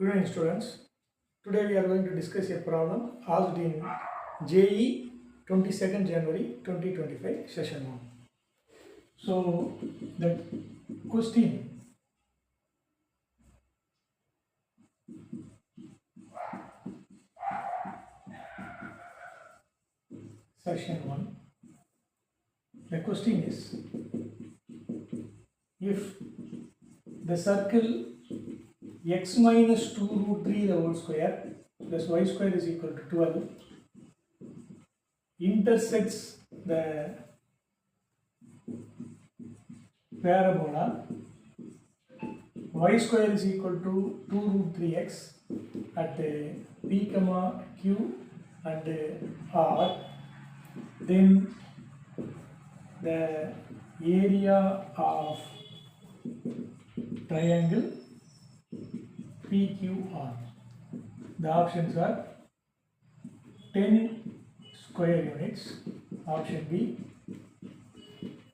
Good evening, students. Today we are going to discuss a problem asked in JE 22nd January 2025 session 1. So the question session 1. The question is, if the circle x minus 2 root 3 the whole square plus y square is equal to 12 intersects the parabola y square is equal to 2 root 3x at p comma q and r, then the area of triangle PQR. The options are 10 square units, option B,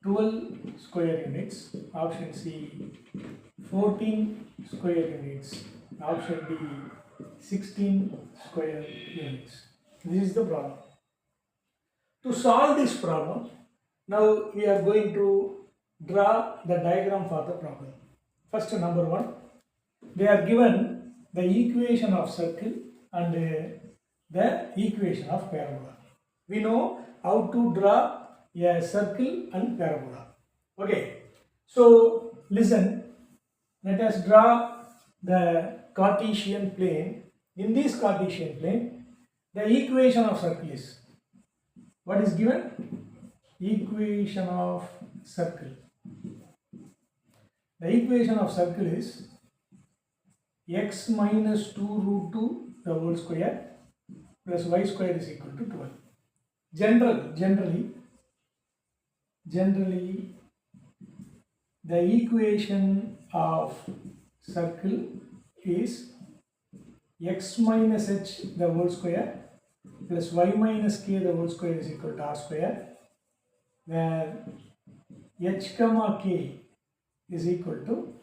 12 square units, option C, 14 square units, option D, 16 square units. This is the problem. To solve this problem, now we are going to draw the diagram for the problem. First, number 1, they are given the equation of circle and the equation of parabola. We know how to draw a circle and parabola. Okay, so listen, let us draw the Cartesian plane. In this Cartesian plane, the equation of circle is, what is given? Equation of circle. The equation of circle is x minus 2 root 2 the whole square plus y square is equal to 12. Generally, the equation of circle is x minus h the whole square plus y minus k the whole square is equal to r square, where h comma k is equal to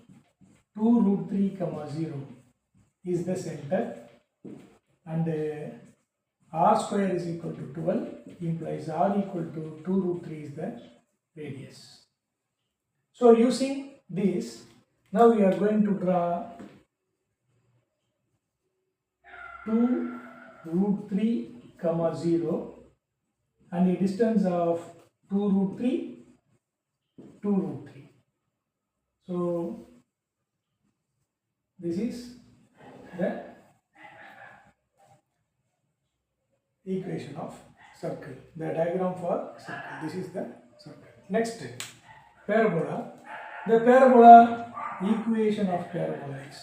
2 root 3 comma 0 is the center, and r square is equal to 12 implies r equal to 2 root 3 is the radius. So using this, now we are going to draw 2 root 3 comma 0 and a distance of 2 root 3, 2 root 3. So this is the equation of circle, the diagram for circle. This is the circle. Next, parabola. The parabola equation of parabola is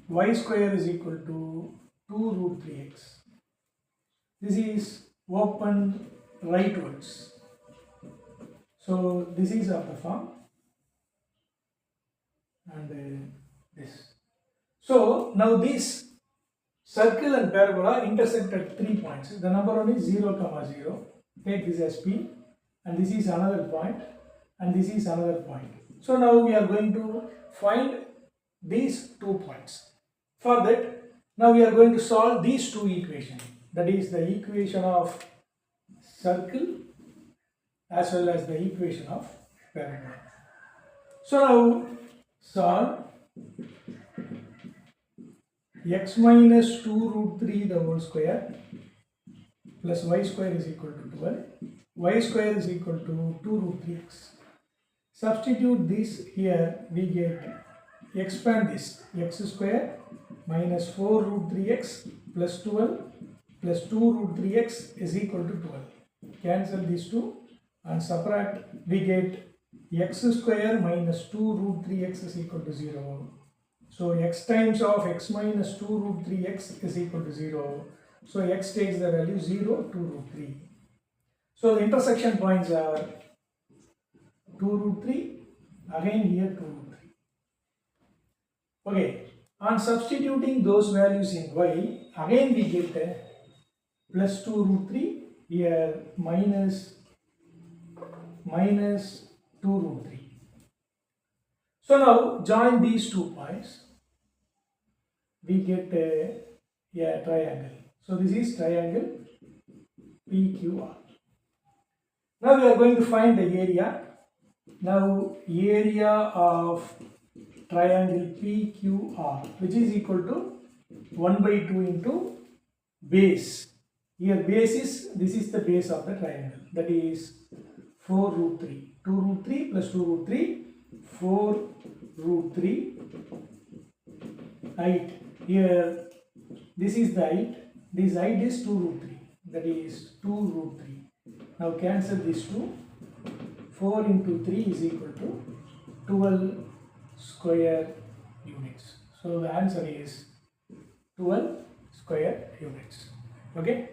y square is equal to 2 root 3x. This is open rightwards. So this is of the form and this. So now this circle and parabola intersect at 3 points. The number one is 0 comma 0. Take this as P, and this is another point, and this is another point. So now we are going to find these 2 points. For that, now we are going to solve these 2 equations. That is the equation of circle as well as the equation of parabola. So now solve x minus 2 root 3 the whole square plus y square is equal to 12. Y square is equal to 2 root 3x. Substitute this here, we get, expand this, x square minus 4 root 3x plus 12 plus 2 root 3x is equal to 12. Cancel these two and subtract, we get x square minus 2 root 3x is equal to 0. So x times of x minus 2 root 3x is equal to 0. So x takes the value 0, 2 root 3. So the intersection points are 2 root 3, again here 2 root 3. Okay, on substituting those values in y, again we get plus 2 root 3, here minus 2 root 3. So now join these 2 points, we get a triangle. So this is triangle PQR. Now we are going to find the area. Now area of triangle PQR, which is equal to 1 by 2 into base. Here base is, this is the base of the triangle, that is 4 root 3. 2 root 3 plus 2 root 3, 4 root 3 height. Here this is the height, this height is 2 root 3, that is 2 root 3. Now cancel this 2, 4 into 3 is equal to 12 square units. So the answer is 12 square units. Okay.